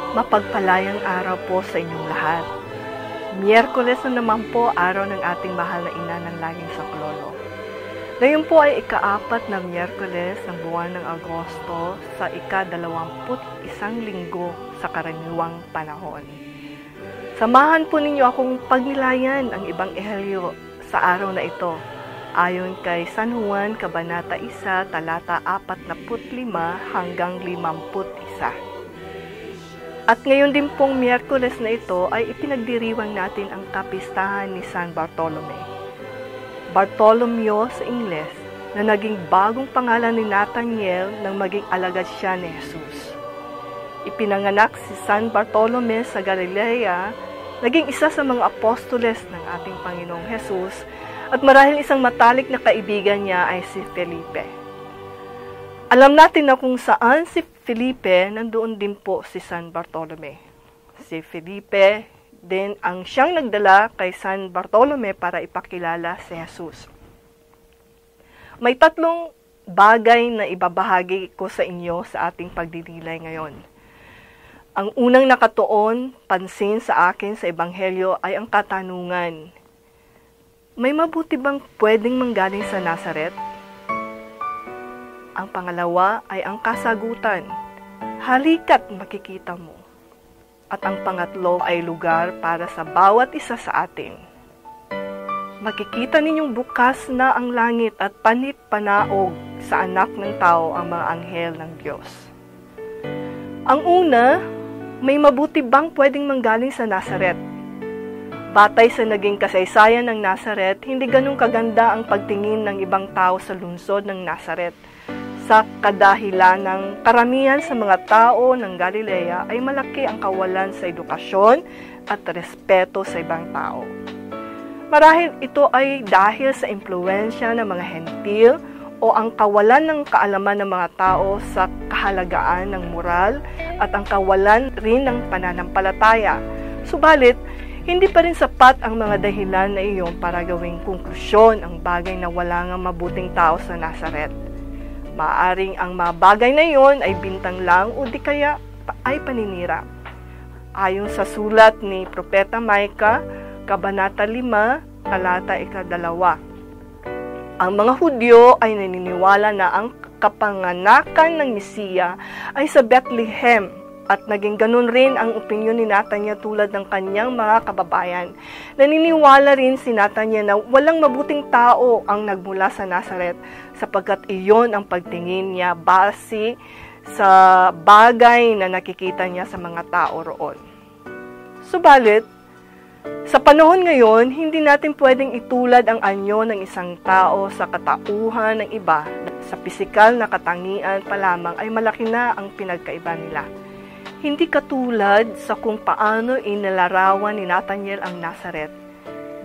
Mapagpalayang araw po sa inyong lahat. Miyerkules na naman po, araw ng ating mahal na ina ng laging saklolo. Ngayon po ay ika-4 na Miyerkules ng buwan ng Agosto sa ika-21 linggo sa karaniwang panahon. Samahan po ninyo akong pagnilayan ang ibang ehelyo sa araw na ito, ayon kay San Juan, Kabanata 1, talata 45 hanggang 51. At ngayon din pong Miyerkules na ito ay ipinagdiriwang natin ang kapistahan ni San Bartolome. Bartolomeo sa Ingles, na naging bagong pangalan ni Nathaniel nang maging alagad siya ni Jesus. Ipinanganak si San Bartolome sa Galilea, naging isa sa mga apostoles ng ating Panginoong Jesus, at marahil isang matalik na kaibigan niya ay si Felipe. Alam natin na kung saan si Felipe, nandoon din po si San Bartolome. Si Felipe din ang siyang nagdala kay San Bartolome para ipakilala si Jesus. May 3 bagay na ibabahagi ko sa inyo sa ating pagdidilay ngayon. Ang unang nakatuon, pansin sa akin sa Ebanghelyo ay ang katanungan, may mabuti bang pwedeng manggaling sa Nazaret? Ang pangalawa ay ang kasagutan, halika't makikita mo. At ang pangatlo ay lugar para sa bawat isa sa atin. Makikita ninyong bukas na ang langit at panit-panaog sa anak ng tao ang mga anghel ng Diyos. Ang una, may mabuti bang pwedeng manggaling sa Nazaret? Batay sa naging kasaysayan ng Nazaret, hindi ganun kaganda ang pagtingin ng ibang tao sa lungsod ng Nazaret. Sa kadahilan ng karamihan sa mga tao ng Galilea ay malaki ang kawalan sa edukasyon at respeto sa ibang tao. Marahil ito ay dahil sa impluwensya ng mga hentil o ang kawalan ng kaalaman ng mga tao sa kahalagaan ng moral at ang kawalan rin ng pananampalataya. Subalit, hindi pa rin sapat ang mga dahilan na iyon para gawing konklusyon ang bagay na wala nga mabuting tao sa Nazaret. Maaring ang mga bagay na iyon ay bintang lang o di kaya ay paninira. Ayon sa sulat ni Propeta Micah, Kabanata 5, talata 2. Ang mga Hudyo ay naniniwala na ang kapanganakan ng Mesiya ay sa Bethlehem, at naging ganun rin ang opinyon ni Nathaniel tulad ng kanyang mga kababayan. Naniniwala rin si Nathaniel na walang mabuting tao ang nagmula sa Nazaret sapagkat iyon ang pagtingin niya base sa bagay na nakikita niya sa mga tao roon. Subalit, sa panahon ngayon, hindi natin pwedeng itulad ang anyo ng isang tao sa katauhan ng iba. Sa pisikal na katangian pa lamang ay malaki na ang pinagkaiba nila. Hindi katulad sa kung paano inilarawan ni Nathaniel ang Nazaret.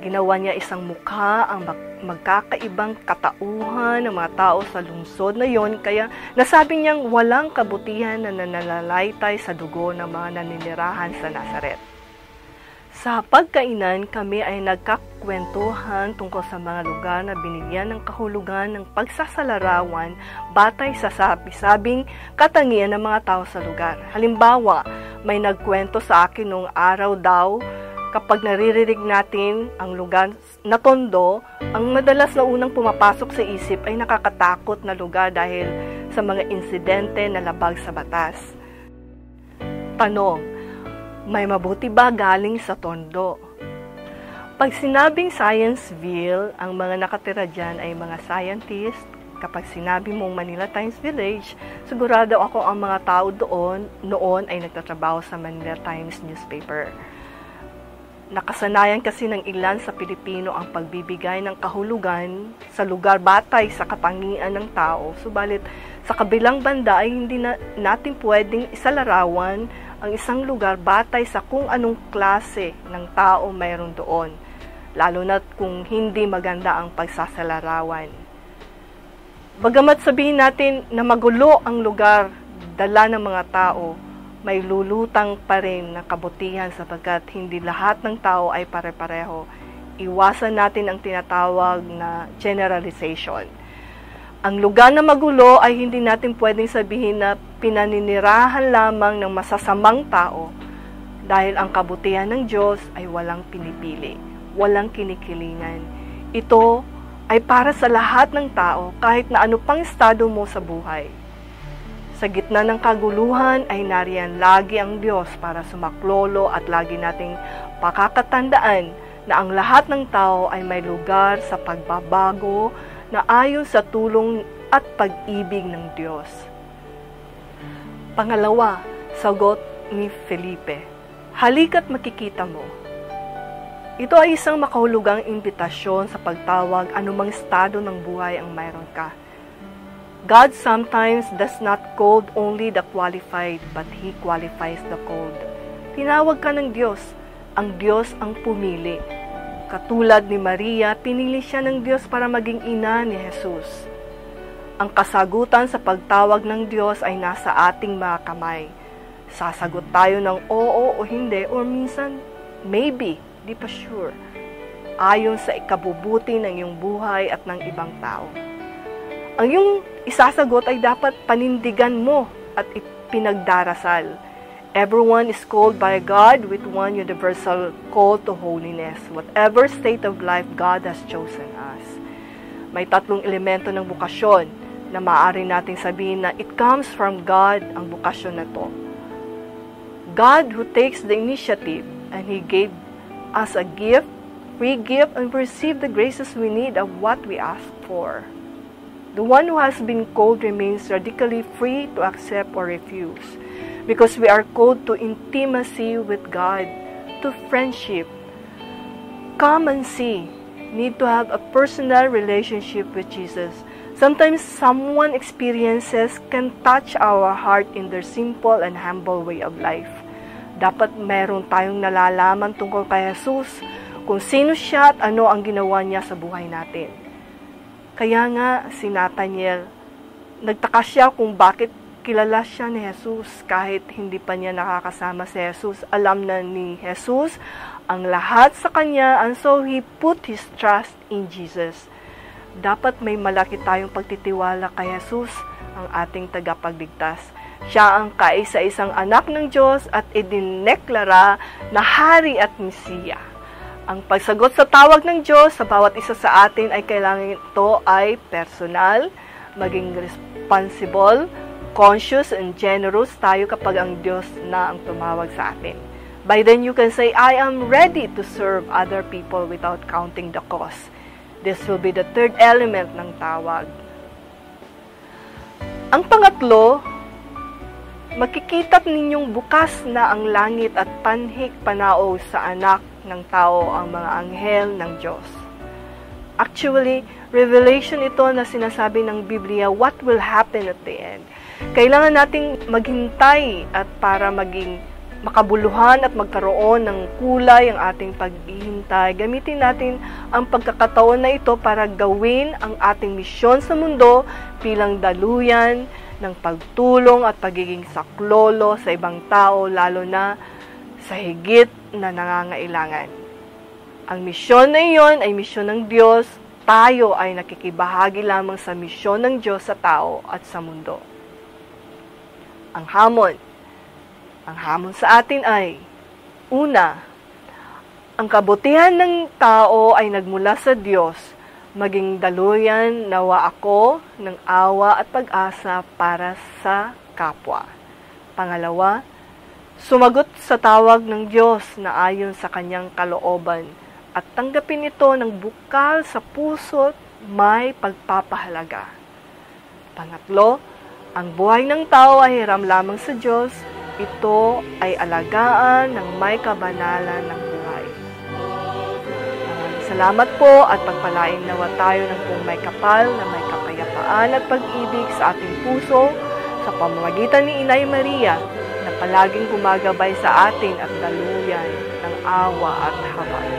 Ginawa niya isang mukha ang magkakaibang katauhan ng mga tao sa lungsod na yon, kaya nasabi niyang walang kabutihan na nananalaytay sa dugo ng mga naninirahan sa Nazaret. Sa pagkainan, kami ay nagkakwentuhan tungkol sa mga lugar na binigyan ng kahulugan ng pagsasalarawan batay sa sabi-sabing katangian ng mga tao sa lugar. Halimbawa, may nagkwento sa akin noong araw daw, kapag naririnig natin ang lugar na Tondo, ang madalas na unang pumapasok sa isip ay nakakatakot na lugar dahil sa mga insidente na labag sa batas. Tanong, may mabuti ba galing sa Tondo? Pag sinabing Scienceville, ang mga nakatira dyan ay mga scientist. Kapag sinabi mong Manila Times Village, sigurado ako ang mga tao noon ay nagtatrabaho sa Manila Times newspaper. Nakasanayan kasi ng ilan sa Pilipino ang pagbibigay ng kahulugan sa lugar batay sa katangian ng tao. Subalit, sa kabilang banda ay hindi natin pwedeng isalarawan ang isang lugar batay sa kung anong klase ng tao mayroon doon, lalo na kung hindi maganda ang pagsasalarawan. Bagamat sabihin natin na magulo ang lugar, dala ng mga tao, may lulutang pa rin na kabutihan sapagkat hindi lahat ng tao ay pare-pareho. Iwasan natin ang tinatawag na generalization. Ang lugar na magulo ay hindi natin pwedeng sabihin na pinaninirahan lamang ng masasamang tao dahil ang kabutihan ng Diyos ay walang pinipili, walang kinikilingan. Ito ay para sa lahat ng tao kahit na ano pang estado mo sa buhay. Sa gitna ng kaguluhan ay nariyan lagi ang Diyos para sumaklolo at lagi nating pakakatandaan na ang lahat ng tao ay may lugar sa pagbabago na ayon sa tulong at pag-ibig ng Diyos. Pangalawa, sagot ni Felipe, halika't makikita mo. Ito ay isang makahulugang imbitasyon sa pagtawag anumang estado ng buhay ang mayroon ka. God sometimes does not call only the qualified, but He qualifies the called. Tinawag ka ng Diyos. Ang Diyos ang pumili. Katulad ni Maria, pinili siya ng Diyos para maging ina ni Jesus. Ang kasagutan sa pagtawag ng Diyos ay nasa ating mga kamay. Sasagot tayo ng oo o hindi, or minsan, maybe, di pa sure, ayon sa ikabubuti ng iyong buhay at ng ibang tao. Ang iyong isasagot ay dapat panindigan mo at ipinagdarasal. Everyone is called by God with one universal call to holiness. Whatever state of life God has chosen us. May tatlong elemento ng bukasyon na maaari nating sabihin na it comes from God ang bukasyon na to. God who takes the initiative and He gave us a gift, free gift, and we receive the graces we need of what we ask for. The one who has been called remains radically free to accept or refuse, because we are called to intimacy with God, to friendship. Come and see. Need to have a personal relationship with Jesus. Sometimes someone experiences can touch our heart in their simple and humble way of life. Dapat meron tayong nalalaman tungkol kay Jesus, kung sino siya at ano ang ginawa niya sa buhay natin. Kaya nga si Nathaniel, nagtaka siya kung bakit kilala siya ni Jesus kahit hindi pa niya nakakasama si Jesus. Alam na ni Jesus ang lahat sa kanya, and so he put his trust in Jesus. Dapat may malaki tayong pagtitiwala kay Jesus, ang ating tagapagligtas. Siya ang kaisa-isang anak ng Diyos at idineklara na hari at Mesiya. Ang pagsagot sa tawag ng Diyos sa bawat isa sa atin ay kailangan ito ay personal, maging responsible, conscious, and generous tayo kapag ang Diyos na ang tumawag sa atin. By then you can say, I am ready to serve other people without counting the cost. This will be the third element ng tawag. Ang pangatlo, makikita't ninyong bukas na ang langit at panhik panao sa anak ng tao ang mga anghel ng Diyos. Actually, revelation ito na sinasabi ng Biblia, what will happen at the end. Kailangan nating maghintay at para maging makabuluhan at magkaroon ng kulay ang ating paghihintay. Gamitin natin ang pagkakataon na ito para gawin ang ating misyon sa mundo bilang daluyan ng pagtulong at pagiging saklolo sa ibang tao, lalo na sa higit na nangangailangan. Ang misyon na iyon ay misyon ng Diyos. Tayo ay nakikibahagi lamang sa misyon ng Diyos sa tao at sa mundo. Ang hamon sa atin ay, una, ang kabutihan ng tao ay nagmula sa Diyos, maging daluyan nawa ako ng awa at pag-asa para sa kapwa. Pangalawa, sumagot sa tawag ng Diyos na ayon sa kanyang kalooban at tanggapin ito ng bukal sa puso't may pagpapahalaga. Pangatlo, ang buhay ng tao ay hiram lamang sa Diyos. Ito ay alagaan ng may kabanalan ng buhay. Salamat po at pagpalain nawa tayo ng kung may kapal na may kapayapaan at pag-ibig sa ating puso sa pamamagitan ni Inay Maria na palaging gumagabay sa atin at daluyan ng awa at habag.